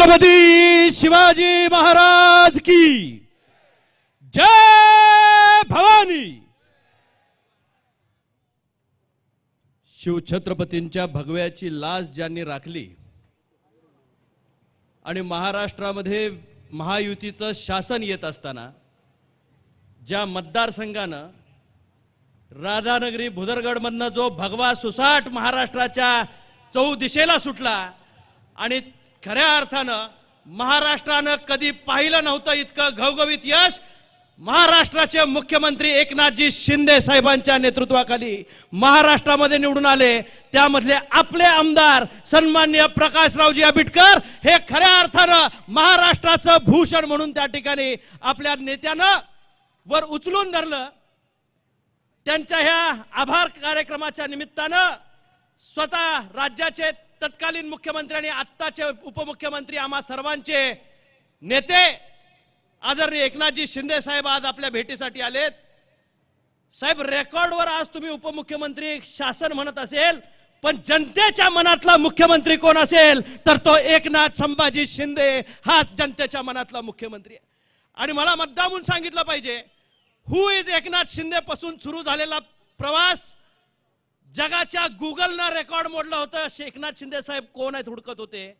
छत्रपती शिवाजी महाराज की जय भवानी। शिवछत्रपतींच्या भगव्याची लाज ज्यांनी राखली आणि महाराष्ट्रामध्ये महायुतीचं शासन येत असताना ज्या मतदारसंघानं राधानगरी भुदरगडमधनं जो भगवा सुसाट महाराष्ट्राच्या चौदिशेला सुटला आणि खऱ्या अर्थानं महाराष्ट्रानं कधी पाहिलं नव्हतं इतकं घवघवीत यश महाराष्ट्राचे मुख्यमंत्री एकनाथजी शिंदे साहेबांच्या नेतृत्वाखाली महाराष्ट्रामध्ये निवडून आले। त्यामधले आपले आमदार सन्माननीय प्रकाशरावजी आंबेडकर हे खऱ्या अर्थानं महाराष्ट्राचं भूषण म्हणून त्या ठिकाणी आपल्या नेत्यानं वर उचलून धरलं। त्यांच्या ह्या आभार कार्यक्रमाच्या निमित्तानं स्वतः राज्याचे तत्कालीन मुख्यमंत्री आणि आत्ताचे उपमुख्यमंत्री आम्हा सर्वांचे नेते आदरणीय एकनाथजी शिंदे साहेब आज आपल्या भेटीसाठी आलेत। साहेब, रेकॉर्डवर आज तुम्ही उपमुख्यमंत्री शासन म्हणत असेल, पण जनतेच्या मनातला मुख्यमंत्री कोण असेल तर तो एकनाथ संभाजी शिंदे हा जनतेच्या मनातला मुख्यमंत्री आहे। आणि मला मुद्दामून सांगितलं पाहिजे, हु इज एकनाथ शिंदे पासून सुरू झालेला प्रवास जगाच्या गुगलनं रेकॉर्ड मोडलं होतं। एकनाथ शिंदे साहेब कोण आहेत हुडकत होते।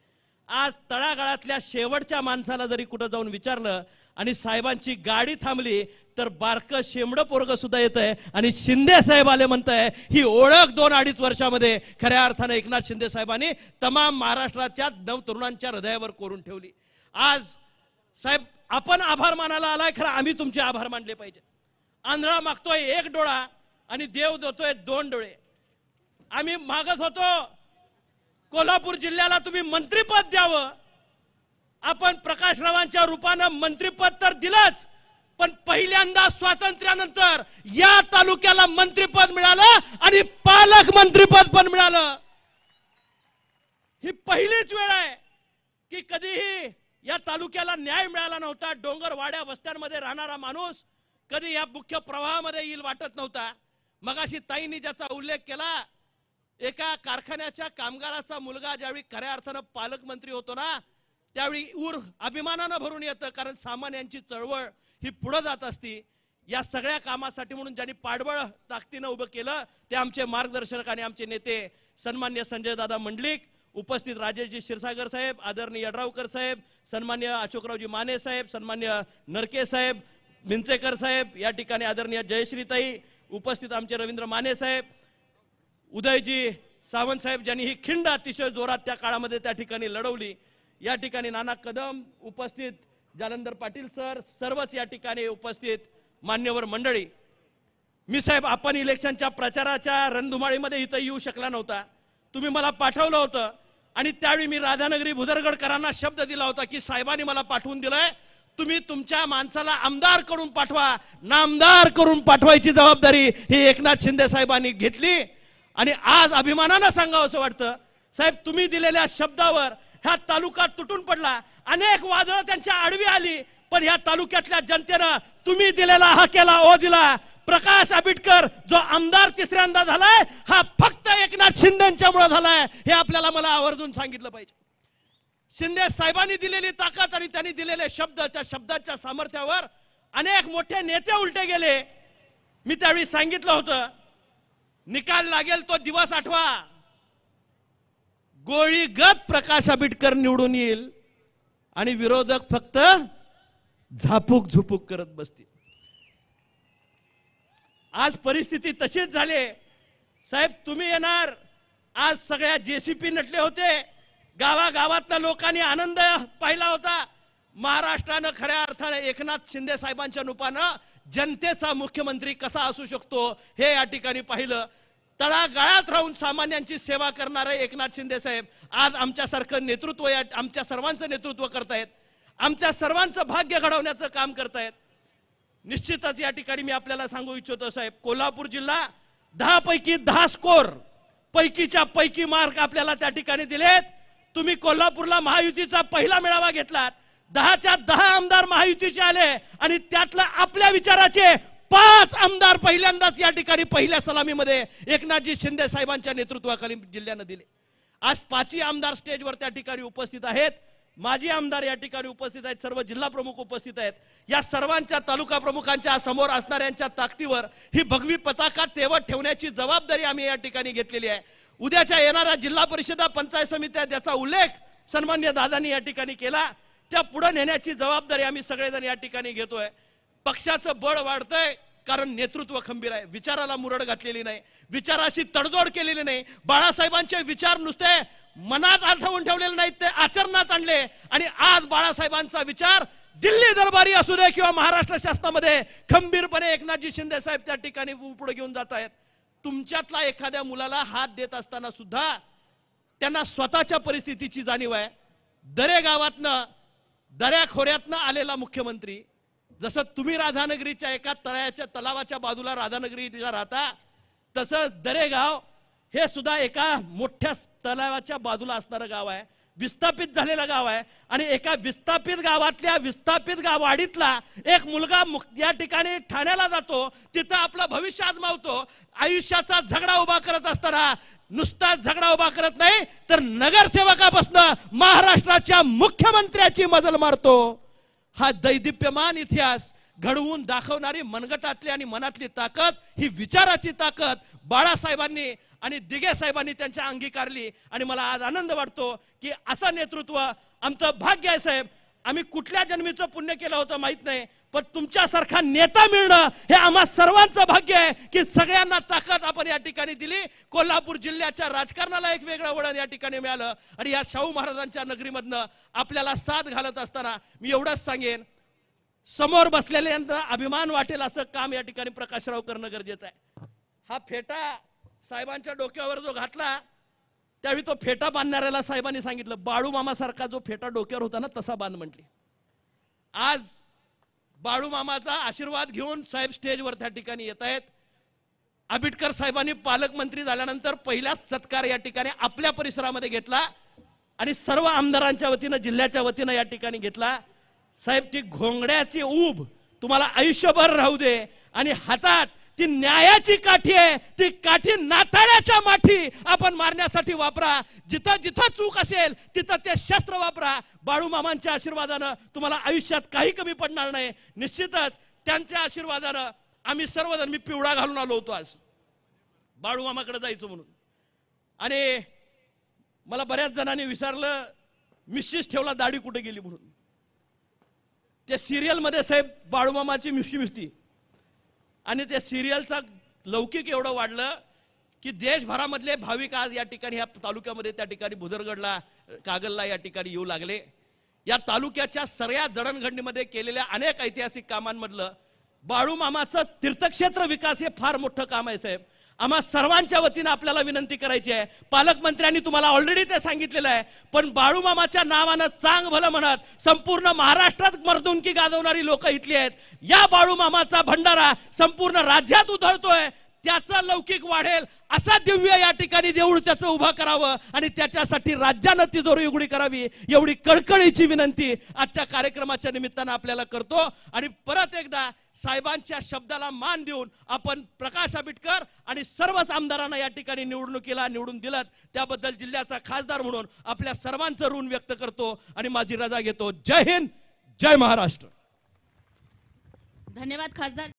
आज तळागाळातल्या शेवटच्या माणसाला जरी कुठं जाऊन विचारलं आणि साहेबांची गाडी थांबली तर बारकं शेंबडं पोरग सुद्धा येत आहे आणि शिंदे साहेब आले म्हणताय। ही ओळख 2-2.5 वर्षामध्ये खऱ्या अर्थानं एकनाथ शिंदे साहेबांनी तमाम महाराष्ट्राच्या नवतरुणांच्या हृदयावर कोरून ठेवली। आज साहेब आपण आभार मानायला आलाय, खरं आम्ही तुमचे आभार मानले पाहिजे। आंधळा मागतोय 1 डोळा आणि देव देतोय 2 डोळे। आम्ही मागत होतो कोल्हापूर जिल्ह्याला तुम्ही मंत्रिपद द्यावं। आपण प्रकाशरावांच्या रूपानं मंत्रिपद तर दिलंच, पण पहिल्यांदा स्वातंत्र्यानंतर या तालुक्याला मंत्रिपद मिळालं आणि पालकमंत्रीपद पण मिळालं। ही पहिलीच वेळ आहे की कधीही या तालुक्याला न्याय मिळाला नव्हता। डोंगर वाड्या वस्त्यांमध्ये राहणारा माणूस कधी या मुख्य प्रवाहामध्ये येईल वाटत नव्हता। मगाशी ताईंनी ज्याचा उल्लेख केला, एका कारखान्याच्या कामगाराचा मुलगा ज्यावेळी खऱ्या अर्थानं पालकमंत्री होतो ना, त्यावेळी ऊर अभिमानानं भरून येतं, कारण सामान्यांची चळवळ ही पुढे जात असती। या सगळ्या कामासाठी म्हणून ज्यांनी पाठबळ ताकदीनं उभं केलं ते आमचे मार्गदर्शक आणि आमचे नेते सन्माननीय संजय दादा मंडलिक, उपस्थित राजेशजी क्षीरसागर साहेब, आदरणीय यड्रावकर साहेब, सन्माननीय अशोकरावजी माने साहेब, सन्माननीय नरके साहेब, मिंचेकर साहेब, या ठिकाणी आदरणीय जयश्रीताई, उपस्थित आमचे रवींद्र माने साहेब, उदयजी सावंत साहेब ज्यांनी ही खिंड अतिशय जोरात त्या काळामध्ये त्या ठिकाणी लढवली। या ठिकाणी नाना कदम उपस्थित, जालंधर पाटील सर, सर्वच या ठिकाणी उपस्थित मान्यवर मंडळी। मी साहेब आपण इलेक्शनच्या प्रचाराच्या रणधुमाळीमध्ये इथं येऊ शकला नव्हता, तुम्ही मला पाठवलं होतं आणि त्यावेळी मी राधानगरी भुदरगडकरांना शब्द दिला होता की साहेबांनी मला पाठवून दिलंय, तुम्ही तुमच्या माणसाला आमदार करून पाठवा, नामदार करून पाठवायची जबाबदारी ही एकनाथ शिंदे साहेबांनी घेतली। आणि आज अभिमानानं सांगावं असं वाटतं साहेब, तुम्ही दिलेल्या शब्दावर ह्या तालुका तुटून पडला। अनेक वादळं त्यांच्या आडवी आली, पण ह्या तालुक्यातल्या जनतेनं तुम्ही दिलेला हाकेला ओ दिला। प्रकाश आंबेडकर जो आमदार तिसऱ्यांदा झालाय हा फक्त एकनाथ शिंदेंच्यामुळे झालाय, हे आपल्याला मला आवर्जून सांगितलं पाहिजे। शिंदे साहेबांनी दिलेली ताकद आणि त्यांनी दिलेले शब्द, त्या शब्दाच्या सामर्थ्यावर अनेक मोठे नेते उलटे गेले। मी त्यावेळी सांगितलं होतं, निकाल लागेल तो दिवस आठवा, गोळीगत प्रकाश आंबेडकर निवडून येईल आणि विरोधक फक्त झापूक झुपूक करत बसतील। आज परिस्थिती तशीच झाली साहेब। तुम्ही येणार, आज सगळ्या जेसीपी नटले होते, गावागावातल्या लोकांनी आनंद पाहिला होता। महाराष्ट्रानं खऱ्या अर्थाने एकनाथ शिंदे साहेबांच्या रूपानं जनतेचा मुख्यमंत्री कसा असू शकतो हे या ठिकाणी पाहिलं। तळागाळात राहून सामान्यांची सेवा करणारे एकनाथ शिंदे साहेब आज आमच्यासारखं नेतृत्व, आमच्या सर्वांचं नेतृत्व करतायत, आमच्या सर्वांचं भाग्य घडवण्याचं काम करतायत। निश्चितच या ठिकाणी मी आपल्याला सांगू इच्छितो साहेब, कोल्हापूर जिल्हा 10 पैकी 10 स्कोर पैकीच्या पैकी मार्क आपल्याला त्या ठिकाणी दिलेत। तुम्ही कोल्हापूरला महायुतीचा पहिला मेळावा घेतलात, 10च्या 10 आमदार महायुतीचे आले आणि त्यातलं आपल्या विचाराचे 5 आमदार पहिल्यांदाच या ठिकाणी पहिल्या सलामीमध्ये एकनाथजी शिंदे साहेबांच्या नेतृत्वाखाली जिल्ह्यानं दिले। आज 5ही आमदार स्टेजवर त्या ठिकाणी उपस्थित आहेत। माजी आमदार या ठिकाणी उपस्थित आहेत, सर्व जिल्हा प्रमुख उपस्थित आहेत। या सर्वांच्या तालुका प्रमुखांच्या समोर असणाऱ्यांच्या ताकदीवर ही भगवी पताका तेवत ठेवण्याची जबाबदारी आम्ही या ठिकाणी घेतलेली आहे। उद्याच्या येणाऱ्या जिल्हा परिषदा पंचायत समित्या ज्याचा उल्लेख सन्माननीय दादांनी या ठिकाणी केला त्या पुढे नेण्याची जबाबदारी आम्ही सगळेजण या ठिकाणी घेतोय। पक्षाचं बळ वाढतंय कारण नेतृत्व खंबीर आहे, विचाराला मुरड घातलेली नाही, विचाराशी तडजोड केलेली नाही। बाळासाहेबांचे विचार नुसते मनात आठवून ठेवलेले नाहीत, ते आचरणात आणले आणि आज बाळासाहेबांचा विचार दिल्ली दरबारी असू दे किंवा महाराष्ट्र शासनामध्ये खंबीरपणे एकनाथजी शिंदे साहेब त्या ठिकाणी पुढे घेऊन जात आहेत। तुमच्यातला एखाद्या मुलाला हात देत असताना सुद्धा त्यांना स्वतःच्या परिस्थितीची जाणीव आहे। दरेगावातनं दऱ्याखोऱ्यातनं आलेला मुख्यमंत्री, जसं तुम्ही राधानगरीच्या एका तलावाच्या बाजूला राधानगरीच्या राहता, तसंच दरेगाव हे सुद्धा एका मोठ्या तलावाच्या बाजूला असणारं गाव आहे, विस्थापित झालेलं गाव आहे। आणि एका विस्थापित गावातल्या विस्थापित गावाडीतला एक मुलगा या ठिकाणी ठाण्याला जातो, तिथं आपलं भविष्य आजमावतो, आयुष्याचा झगडा उभा करत असताना नुसता झगडा उभा करत नाही तर नगरसेवकापासून महाराष्ट्राच्या मुख्यमंत्र्याची मजल मारतो। हा दैदिप्यमान इतिहास घडवून दाखवणारी मनगटातली आणि मनातली ताकद, ही विचाराची ताकद बाळासाहेबांनी आणि दिघे साहेबांनी त्यांच्या अंगीकारली। आणि मला आज आनंद वाटतो की असं नेतृत्व आमचं भाग्य आहे साहेब। आम्ही कुठल्या जन्मीचं पुण्य केलं होतं माहित नाही, पण तुमच्यासारखा नेता मिळणं हे आम्हा सर्वांचं भाग्य आहे की सगळ्यांना ताकद आपण या ठिकाणी दिली। कोल्हापूर जिल्ह्याच्या राजकारणाला एक वेगळं वळण या ठिकाणी मिळालं आणि या शाहू महाराजांच्या नगरीमधनं आपल्याला साथ घालत असताना मी एवढंच सांगेन, समोर बसलेल्यांना अभिमान वाटेल असं काम या ठिकाणी प्रकाशराव करणं गरजेचं आहे। हा फेटा साहेबांच्या डोक्यावर जो घातला त्यावेळी तो फेटा बांधणाऱ्याला साहेबांनी सांगितलं, बाळू मामासारखा जो फेटा डोक्यावर होता ना तसा बांध म्हटली। आज बाळू मामाचा आशीर्वाद घेऊन साहेब स्टेजवर त्या ठिकाणी येत आहेत। आंबेडकर साहेबांनी पालकमंत्री झाल्यानंतर पहिलाच सत्कार या ठिकाणी आपल्या परिसरामध्ये घेतला आणि सर्व आमदारांच्या वतीनं जिल्ह्याच्या वतीनं या ठिकाणी घेतला। साहेब, ती घोंगड्याची ऊब तुम्हाला आयुष्यभर राहू दे आणि हातात ती न्यायाची काठी आहे, ती काठी नाताळ्याच्या माठी आपण मारण्यासाठी वापरा। जिथं जिथं चूक असेल तिथं ते शस्त्र वापरा। बाळू मामांच्या आशीर्वादानं तुम्हाला आयुष्यात काही कमी पडणार नाही। निश्चितच त्यांच्या आशीर्वादानं आम्ही सर्वजण, मी पिवळा घालून आलो होतो आज बाळू मामाकडे जायचो म्हणून, आणि मला बऱ्याच जणांनी विचारलं मिशीस ठेवला, दाढी कुठे गेली म्हणून। त्या सिरियल मध्ये साहेब बाळू मामाची मिशी मिसती आणि त्या सिरियलचा लौकिक एवढं वाढलं की देशभरामधले भाविक आज या ठिकाणी, या तालुक्यामध्ये, त्या ठिकाणी भुदरगडला, कागलला या ठिकाणी येऊ लागले। या तालुक्याच्या सगळ्या जडणघडणीमध्ये केलेल्या अनेक ऐतिहासिक कामांमधलं बाळू मामाचं तीर्थक्षेत्र विकास हे फार मोठं काम आहे साहेब। आम्हा सर्वांच्या वतीनं आपल्याला विनंती करायची आहे, पालकमंत्र्यांनी तुम्हाला ऑलरेडी ते सांगितलेलं आहे, पण बाळू मामाच्या नावानं चांग भलं म्हणत संपूर्ण महाराष्ट्रात मर्दुंकी गाजवणारी लोक इथली आहेत। या बाळू मामाचा भंडारा संपूर्ण राज्यात उधळतोय, त्याचा लौकिक वाढेल असा दिव्य या ठिकाणी देऊळ त्याचं उभा करावं आणि त्याच्यासाठी राज्यानं तिजोरी उघडी करावी, एवढी कळकळीची विनंती आजच्या कार्यक्रमाच्या निमित्तानं आपल्याला करतो। आणि परत एकदा साहेबांच्या शब्दाला मान देऊन आपण प्रकाश आंबेडकर आणि सर्वच आमदारांना या ठिकाणी निवडून दिलं, त्याबद्दल जिल्ह्याचा खासदार म्हणून आपल्या सर्वांचं ऋण व्यक्त करतो आणि माझी रजा घेतो। जय हिंद, जय महाराष्ट्र। धन्यवाद खासदार।